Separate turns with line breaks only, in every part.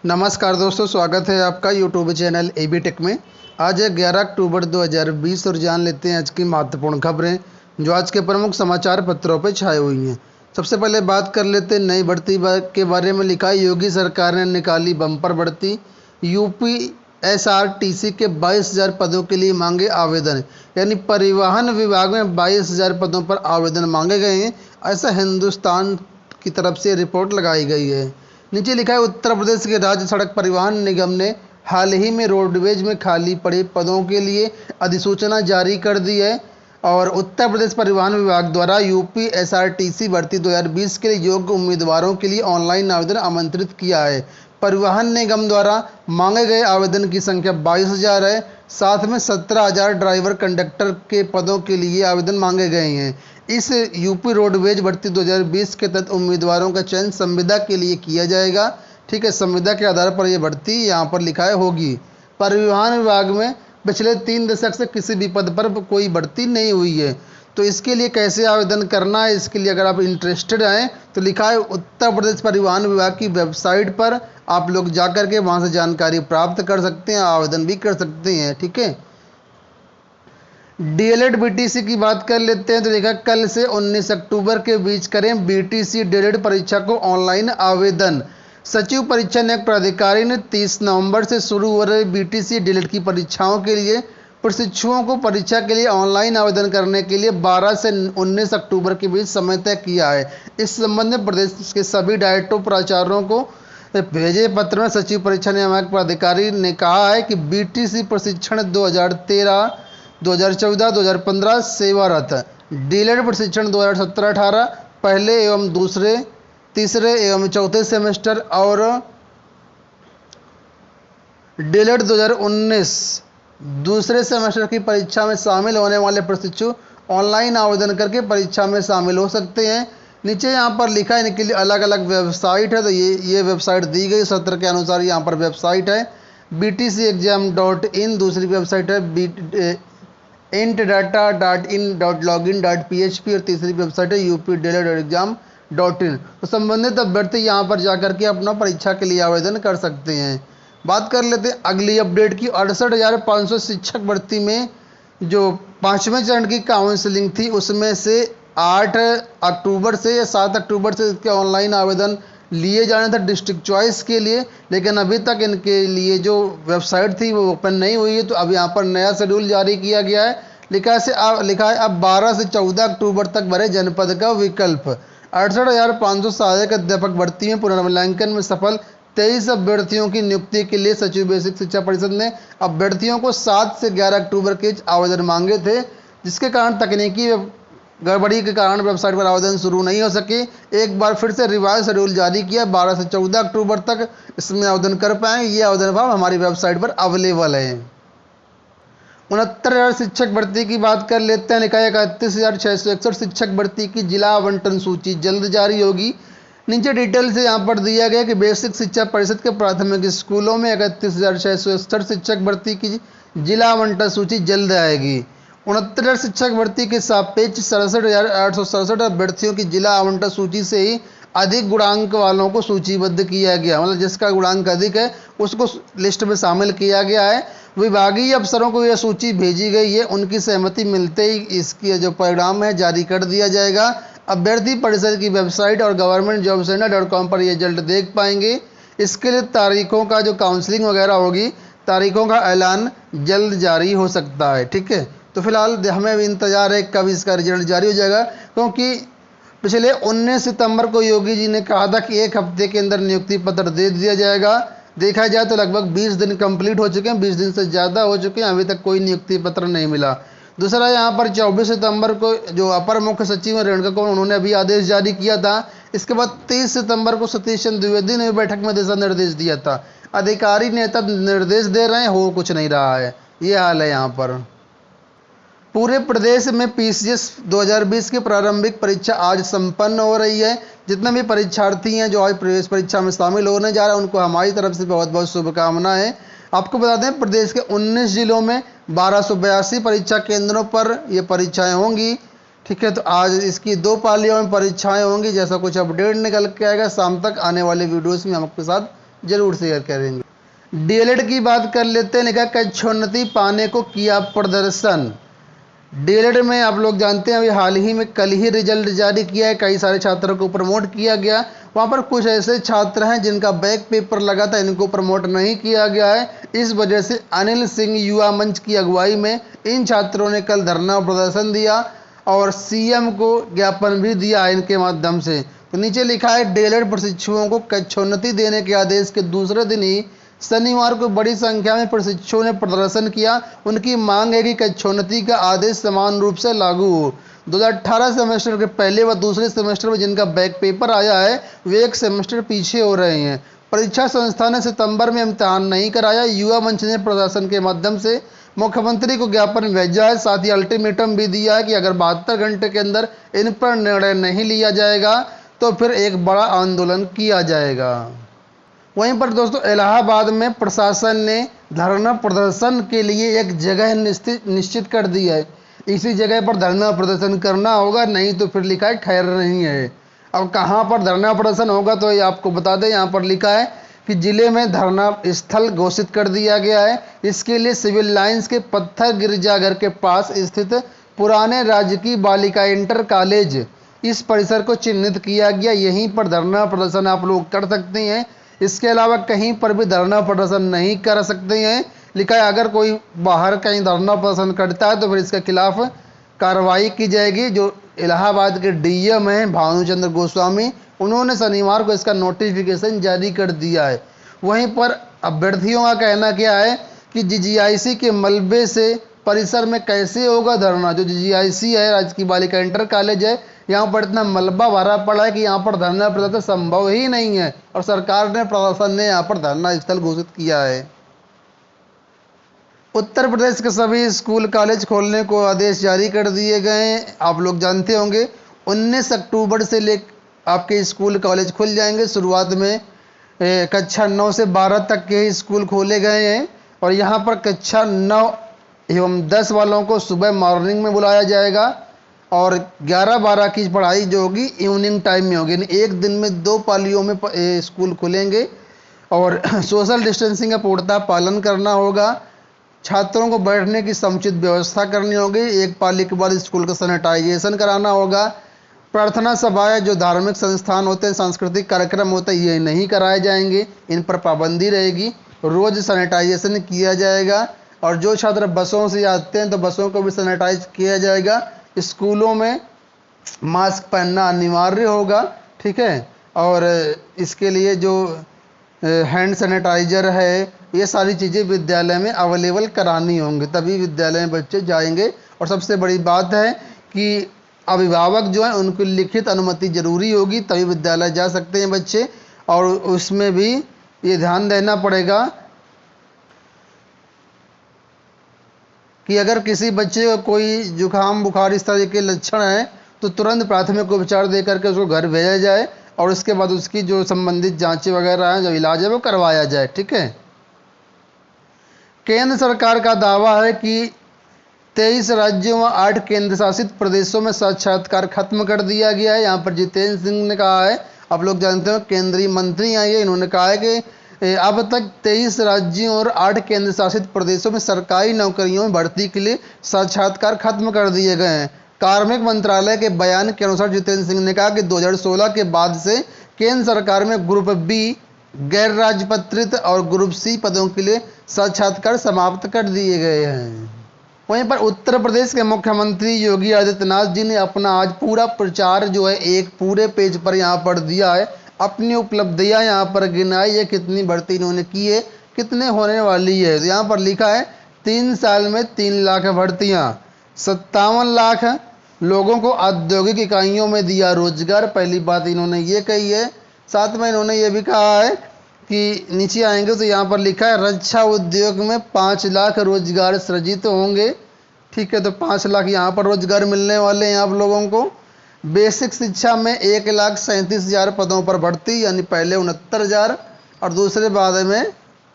नमस्कार दोस्तों, स्वागत है आपका यूट्यूब चैनल एबी टेक में। आज है 11 अक्टूबर 2020 और जान लेते हैं आज की महत्वपूर्ण खबरें जो आज के प्रमुख समाचार पत्रों पर छाई हुई हैं। सबसे पहले बात कर लेते हैं नई भर्ती के बारे में। लिखा है, योगी सरकार ने निकाली बम्पर भर्ती, यूपीएसआरटीसी के 22,000 पदों के लिए मांगे आवेदन। यानी परिवहन विभाग में 22,000 पदों पर आवेदन मांगे गए हैं, ऐसा हिंदुस्तान की तरफ से रिपोर्ट लगाई गई है। नीचे लिखा है, उत्तर प्रदेश के राज्य सड़क परिवहन निगम ने हाल ही में रोडवेज में खाली पड़े पदों के लिए अधिसूचना जारी कर दी है और उत्तर प्रदेश परिवहन विभाग द्वारा यूपीएसआरटीसी भर्ती 2020 के लिए योग्य उम्मीदवारों के लिए ऑनलाइन आवेदन आमंत्रित किया है। परिवहन निगम द्वारा मांगे गए आवेदन की संख्या 22,000 है। साथ में 17,000 ड्राइवर कंडक्टर के पदों के लिए आवेदन मांगे गए हैं। इस यूपी रोडवेज भर्ती 2020 के तहत उम्मीदवारों का चयन संविदा के लिए किया जाएगा। ठीक है, संविदा के आधार पर यह भर्ती यहाँ पर लिखा है होगी। परिवहन विभाग में पिछले 3 दशक से किसी भी पद पर कोई भर्ती नहीं हुई है। तो इसके लिए कैसे आवेदन करना है, इसके लिए अगर आप इंटरेस्टेड हैं तो लिखा है उत्तर प्रदेश परिवहन विभाग की वेबसाइट पर आप लोग जा कर के वहाँ से जानकारी प्राप्त कर सकते हैं, आवेदन भी कर सकते हैं। ठीक है, डीएलएड बीटीसी की बात कर लेते हैं तो देखा, कल से 19 अक्टूबर के बीच करें बीटीसी डीएलएड परीक्षा को ऑनलाइन आवेदन। सचिव परीक्षा नियुक्त प्राधिकारी ने 30 नवंबर से शुरू हो रहे बीटीसी डीएलएड की परीक्षाओं के लिए प्रशिक्षुओं को परीक्षा के लिए ऑनलाइन आवेदन करने के लिए 12 से 19 अक्टूबर के बीच समय तय किया है। इस संबंध में प्रदेश के सभी डायरेक्टरों प्राचार्यों को भेजे पत्र में सचिव परीक्षा नियामक प्राधिकारी ने कहा है कि बीटीसी प्रशिक्षण 2013, 2014, 2015 सेवारत, डीएलएड प्रशिक्षण 2017-18 पहले एवं दूसरे, तीसरे एवं चौथे सेमेस्टर और डीएलएड 2019 दूसरे सेमेस्टर की परीक्षा में शामिल होने वाले प्रशिक्षु ऑनलाइन आवेदन करके परीक्षा में शामिल हो सकते हैं। नीचे यहाँ पर लिखा है, इनके लिए अलग अलग वेबसाइट है, तो ये वेबसाइट दी गई सत्र के अनुसार यहाँ पर वेबसाइट है btcexam.in, दूसरी वेबसाइट है intdata.in.login.php और तीसरी वेबसाइट है updled.exam.in। तो संबंधित अभ्यर्थी यहाँ पर जाकर के अपना परीक्षा के लिए आवेदन कर सकते हैं। बात कर लेते हैं अगली अपडेट की। 68,500 शिक्षक भर्ती में जो 5वें चरण की काउंसलिंग थी उसमें से 8 अक्टूबर से या 7 अक्टूबर से इसके ऑनलाइन आवेदन लिए जाने था डिस्ट्रिक्ट चॉइस के लिए, लेकिन अभी तक इनके लिए जो वेबसाइट थी वो ओपन नहीं हुई है। तो अब यहाँ पर नया शेड्यूल जारी किया गया है। लिखा है अब 12 से 14 अक्टूबर तक भरे जनपद का विकल्प। 68,500 सहायक अध्यापक भर्ती में पुनर्मूल्यांकन में सफल 23 अभ्यर्थियों की नियुक्ति के लिए सचिव बेसिक शिक्षा परिषद ने अभ्यर्थियों को 7 से 11 अक्टूबर के आवेदन मांगे थे, जिसके कारण तकनीकी गड़बड़ी के कारण वेबसाइट पर आवेदन शुरू नहीं हो सके। एक बार फिर से रिवाइज शेड्यूल जारी किया, 12 से 14 अक्टूबर तक इसमें आवेदन कर पाएंगे। ये आवेदन फॉर्म हमारी वेबसाइट पर अवेलेबल है। 69,000 शिक्षक भर्ती की बात कर लेते हैं। लिखा है 31,661 शिक्षक भर्ती की जिला आवंटन सूची जल्द जारी होगी। नीचे डिटेल से यहाँ पर दिया गया कि बेसिक शिक्षा परिषद के प्राथमिक स्कूलों में 31,661 शिक्षक भर्ती की जिला आवंटन सूची जल्द आएगी। 69,000 शिक्षक भर्ती के सापेक्ष 67,867 अभ्यर्थियों की जिला आवंटन सूची से ही अधिक गुणांक वालों को सूचीबद्ध किया गया, मतलब जिसका गुणांक अधिक है उसको लिस्ट में शामिल किया गया है। विभागीय अफसरों को यह सूची भेजी गई है, उनकी सहमति मिलते ही इसकी जो परिणाम है जारी कर दिया जाएगा। अभ्यर्थी परिषद की वेबसाइट और governmentjobcenter.com पर यह जल्द देख पाएंगे। इसके लिए तारीखों का जो काउंसलिंग वगैरह होगी, तारीखों का ऐलान जल्द जारी हो सकता है। ठीक है, तो फिलहाल हमें भी इंतजार है कब इसका रिजल्ट जारी हो जाएगा, क्योंकि पिछले 19 सितंबर को योगी जी ने कहा था कि 1 हफ्ते के अंदर नियुक्ति पत्र दे दिया जाएगा। देखा जाए तो लगभग 20 दिन कंप्लीट हो चुके हैं, 20 दिन से ज़्यादा हो चुके हैं, अभी तक कोई नियुक्ति पत्र नहीं मिला। दूसरा, यहाँ पर 24 सितंबर को जो अपर मुख्य सचिव रेणुका कौर, उन्होंने अभी आदेश जारी किया था। इसके बाद 30 सितंबर को सतीश चंद्र द्विवेदी ने बैठक में दिशा निर्देश दिया था। अधिकारी नेता निर्देश दे रहे हैं, हो कुछ नहीं रहा है, ये हाल है यहाँ पर। पूरे प्रदेश में पीसीएस 2020 की प्रारंभिक परीक्षा आज संपन्न हो रही है। जितने भी परीक्षार्थी हैं जो आज प्रवेश परीक्षा में शामिल होने जा रहे हैं, उनको हमारी तरफ से बहुत बहुत शुभकामनाएं। आपको बता दें, प्रदेश के 19 जिलों में 1282 परीक्षा केंद्रों पर ये परीक्षाएं होंगी। ठीक है, तो आज इसकी 2 पालियों में परीक्षाएं होंगी। जैसा कुछ अपडेट निकल के आएगा शाम तक आने वाले वीडियोस में हम आपके साथ जरूर शेयर करेंगे। डीएलएड की बात कर लेते हैं। लिखा कक्षोन्नति पाने को किया प्रदर्शन। डीएलएड में आप लोग जानते हैं अभी हाल ही में कल ही रिजल्ट जारी किया है, कई सारे छात्रों को प्रमोट किया गया। वहाँ पर कुछ ऐसे छात्र हैं जिनका बैक पेपर लगा था, इनको प्रमोट नहीं किया गया है। इस वजह से अनिल सिंह युवा मंच की अगुवाई में इन छात्रों ने कल धरना प्रदर्शन दिया और सीएम को ज्ञापन भी दिया इनके माध्यम से। तो नीचे लिखा है डीएलएड प्रशिक्षुओं को कक्षोन्नति देने के आदेश के दूसरे दिन ही शनिवार को बड़ी संख्या में प्रशिक्षुओं ने प्रदर्शन किया। उनकी मांग है कि कक्षोन्नति का आदेश समान रूप से लागू हो। 2018 सेमेस्टर के पहले व दूसरे सेमेस्टर में जिनका बैक पेपर आया है वे एक सेमेस्टर पीछे हो रहे हैं। परीक्षा संस्था ने सितंबर में इम्तिहान नहीं कराया। युवा मंच ने प्रशासन के माध्यम से मुख्यमंत्री को ज्ञापन भेजा है, साथ ही अल्टीमेटम भी दिया है कि अगर 72 घंटे के अंदर इन पर निर्णय नहीं लिया जाएगा तो फिर एक बड़ा आंदोलन किया जाएगा। वहीं पर दोस्तों इलाहाबाद में प्रशासन ने धरना प्रदर्शन के लिए एक जगह निश्चित कर दी है। इसी जगह पर धरना प्रदर्शन करना होगा, नहीं तो फिर लिखा है ठहर नहीं है। अब कहाँ पर धरना प्रदर्शन होगा तो ये आपको बता दें, यहाँ पर लिखा है कि जिले में धरना स्थल घोषित कर दिया गया है। इसके लिए सिविल लाइंस के पत्थर गिरजाघर के पास स्थित पुराने राजकीय बालिका इंटर कॉलेज इस परिसर को चिन्हित किया गया। यहीं पर धरना प्रदर्शन आप लोग कर सकते हैं। इसके अलावा कहीं पर भी धरना प्रदर्शन नहीं कर सकते हैं। लिखा है अगर कोई बाहर कहीं धरना प्रदर्शन करता है तो फिर इसके खिलाफ कार्रवाई की जाएगी। जो इलाहाबाद के डीएम हैं भानुचंद्र गोस्वामी, उन्होंने शनिवार को इसका नोटिफिकेशन जारी कर दिया है। वहीं पर अभ्यर्थियों का कहना क्या है कि जीजीआईसी के मलबे से परिसर में कैसे होगा धरना। जो जीजीआईसी है राजकीय बालिका इंटर कॉलेज है, यहाँ पर इतना मलबा भरा पड़ा है कि यहाँ पर धरना प्रदर्शन संभव ही नहीं है और सरकार ने प्रशासन ने यहाँ पर धरना स्थल घोषित किया है। उत्तर प्रदेश के सभी स्कूल कॉलेज खोलने को आदेश जारी कर दिए गए हैं। आप लोग जानते होंगे 19 अक्टूबर से ले आपके स्कूल कॉलेज खुल जाएंगे। शुरुआत में कक्षा 9 से 12 तक के स्कूल खोले गए हैं और यहाँ पर कक्षा 9 एवं 10 वालों को सुबह मॉर्निंग में बुलाया जाएगा और 11-12 की पढ़ाई जो होगी इवनिंग टाइम में होगी। एक दिन में 2 पालियों में स्कूल खुलेंगे और सोशल डिस्टेंसिंग का पूर्णतः पालन करना होगा। छात्रों को बैठने की समुचित व्यवस्था करनी होगी। एक पाली के बाद स्कूल का सैनिटाइजेशन कराना होगा। प्रार्थना सभाएं, जो धार्मिक संस्थान होते हैं, सांस्कृतिक कार्यक्रम होते हैं, ये नहीं कराए जाएंगे, इन पर पाबंदी रहेगी। रोज सैनिटाइजेशन किया जाएगा और जो छात्र बसों से आते हैं तो बसों को भी सैनिटाइज किया जाएगा। स्कूलों में मास्क पहनना अनिवार्य होगा, ठीक है। और इसके लिए जो हैंड सैनिटाइजर है, ये सारी चीज़ें विद्यालय में अवेलेबल करानी होंगी, तभी विद्यालय में बच्चे जाएंगे। और सबसे बड़ी बात है कि अभिभावक जो है उनकी लिखित अनुमति जरूरी होगी, तभी विद्यालय जा सकते हैं बच्चे। और उसमें भी ये ध्यान देना पड़ेगा कि अगर किसी बच्चे को कोई जुकाम बुखार इस तरह के लक्षण हैं तो तुरंत प्राथमिक उपचार दे करके उसको घर भेजा जाए और उसके बाद उसकी जो संबंधित जांचें वगैरह हैं, जो इलाज है वो करवाया जाए, ठीक है। केंद्र सरकार का दावा है कि 23 राज्यों व 8 केंद्र शासित प्रदेशों में साक्षात्कार खत्म कर दिया गया है। यहाँ पर जितेंद्र सिंह ने कहा है, आप लोग जानते हो केंद्रीय मंत्री हैं ये, इन्होंने कहा है कि अब तक 23 राज्यों और 8 केंद्र शासित प्रदेशों में सरकारी नौकरियों में भर्ती के लिए साक्षात्कार खत्म कर दिए गए हैं। कार्मिक मंत्रालय के बयान के अनुसार जितेंद्र सिंह ने कहा कि 2016 के बाद से केंद्र सरकार में ग्रुप बी गैर राजपत्रित और ग्रुप सी पदों के लिए साक्षात्कार समाप्त कर दिए गए हैं। वहीं पर उत्तर प्रदेश के मुख्यमंत्री योगी आदित्यनाथ जी ने अपना आज पूरा प्रचार जो है एक पूरे पेज पर यहाँ पर दिया है। अपनी उपलब्धियां यहाँ पर गिनाई है, कितनी भर्ती इन्होंने की है, कितने होने वाली है। तो यहाँ पर लिखा है 3 साल में 3 लाख भर्तियाँ, 57 लाख लोगों को औद्योगिक इकाइयों में दिया रोजगार। पहली बात इन्होंने ये कही है। साथ में इन्होंने ये भी कहा है कि नीचे आएंगे तो यहाँ पर लिखा है रक्षा उद्योग में 5 लाख रोजगार सृजित होंगे, ठीक है। तो 5 लाख यहाँ पर रोजगार मिलने वाले हैं आप लोगों को। बेसिक शिक्षा में 1,37,000 पदों पर भर्ती, यानी पहले 69,000 और दूसरे बाद में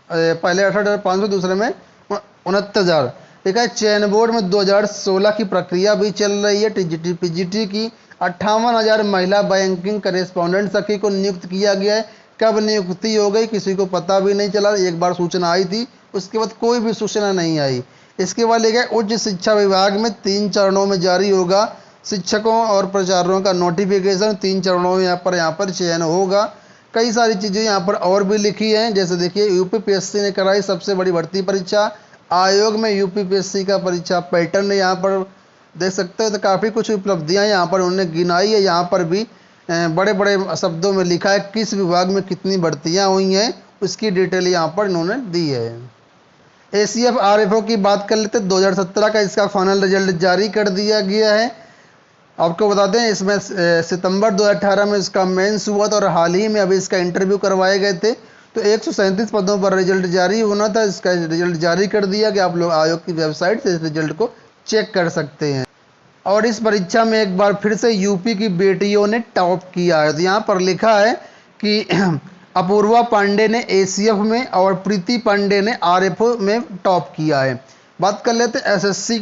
पहले 68,500, दूसरे में 69,000। ठीक है। चयन बोर्ड में 2016 की प्रक्रिया भी चल रही है। टीजीटी पीजीटी की 58,000 महिला बैंकिंग करेस्पॉन्डेंट सखी को नियुक्त किया गया है। कब नियुक्ति हो गई किसी को पता भी नहीं चला। एक बार सूचना आई थी, उसके बाद कोई भी सूचना नहीं आई। इसके बाद लिखा है उच्च शिक्षा विभाग में 3 चरणों में जारी होगा शिक्षकों और प्राचार्यों का नोटिफिकेशन। 3 चरणों में यहाँ पर चयन होगा। कई सारी चीज़ें यहाँ पर और भी लिखी हैं, जैसे देखिए यूपीपीएससी ने कराई सबसे बड़ी भर्ती परीक्षा। आयोग में यूपीपीएससी का परीक्षा पैटर्न यहाँ पर देख सकते हो। तो काफ़ी कुछ उपलब्धियाँ यहाँ पर उन्होंने गिनाई है। यहाँ पर भी बड़े बड़े शब्दों में लिखा है किस विभाग में कितनी भर्तियाँ हुई हैं, उसकी डिटेल यहाँ पर इन्होंने दी है। ACF RFO की बात कर लेते हैं। 2017 का इसका फाइनल रिजल्ट जारी कर दिया गया है। आपको बता दें इसमें सितंबर 2018 में इसका मेंस हुआ था और हाल ही में अभी इसका इंटरव्यू करवाए गए थे। तो 137 पदों पर रिजल्ट जारी होना था। इसका रिजल्ट जारी कर दिया कि आप लोग आयोग की वेबसाइट से इस रिजल्ट को चेक कर सकते हैं। और इस परीक्षा में एक बार फिर से यूपी की बेटियों ने टॉप किया है। तो यहाँ पर लिखा है कि अपूर्वा पांडे ने ACF में और प्रीति पांडे ने RFO में टॉप किया है। बात कर लेते हैं SSC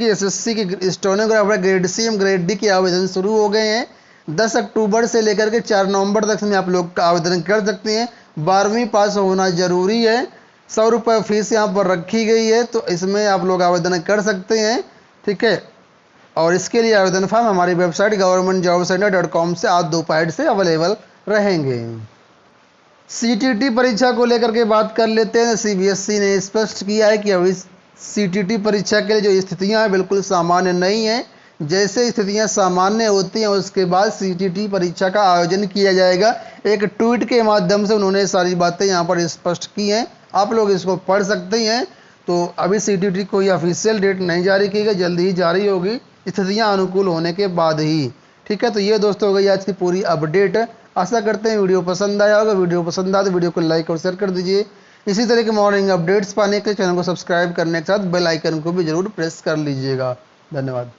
की स्टेनोग्राफर ग्रेड C एवं ग्रेड D के आवेदन शुरू हो गए हैं। 10 अक्टूबर से लेकर के 4 नवंबर तक में आप लोग आवेदन कर सकते हैं। 12वीं पास होना जरूरी है। 100 रुपये फीस यहाँ पर रखी गई है, तो इसमें आप लोग आवेदन कर सकते हैं। ठीक है, और इसके लिए आवेदन फॉर्म हमारी वेबसाइट governmentjobcenter.com से आज दोपहर से अवेलेबल रहेंगे। CTT परीक्षा को लेकर के बात कर लेते हैं। CBSE ने स्पष्ट किया है कि अभी CTT परीक्षा के लिए जो स्थितियां हैं बिल्कुल सामान्य नहीं है। जैसे स्थितियां सामान्य होती हैं उसके बाद CTT परीक्षा का आयोजन किया जाएगा। एक ट्वीट के माध्यम से उन्होंने सारी बातें यहाँ पर स्पष्ट की हैं, आप लोग इसको पढ़ सकते हैं। तो अभी CTT कोई ऑफिशियल डेट नहीं जारी की गई, जल्दी ही जारी होगी स्थितियां अनुकूल होने के बाद ही। ठीक है, तो ये दोस्तों हो गई आज की पूरी अपडेट। आशा करते हैं वीडियो पसंद आया होगा। वीडियो पसंद आया तो वीडियो को लाइक और शेयर कर दीजिए। इसी तरह के मॉर्निंग अपडेट्स पाने के लिए चैनल को सब्सक्राइब करने के साथ बेल आइकन को भी जरूर प्रेस कर लीजिएगा। धन्यवाद।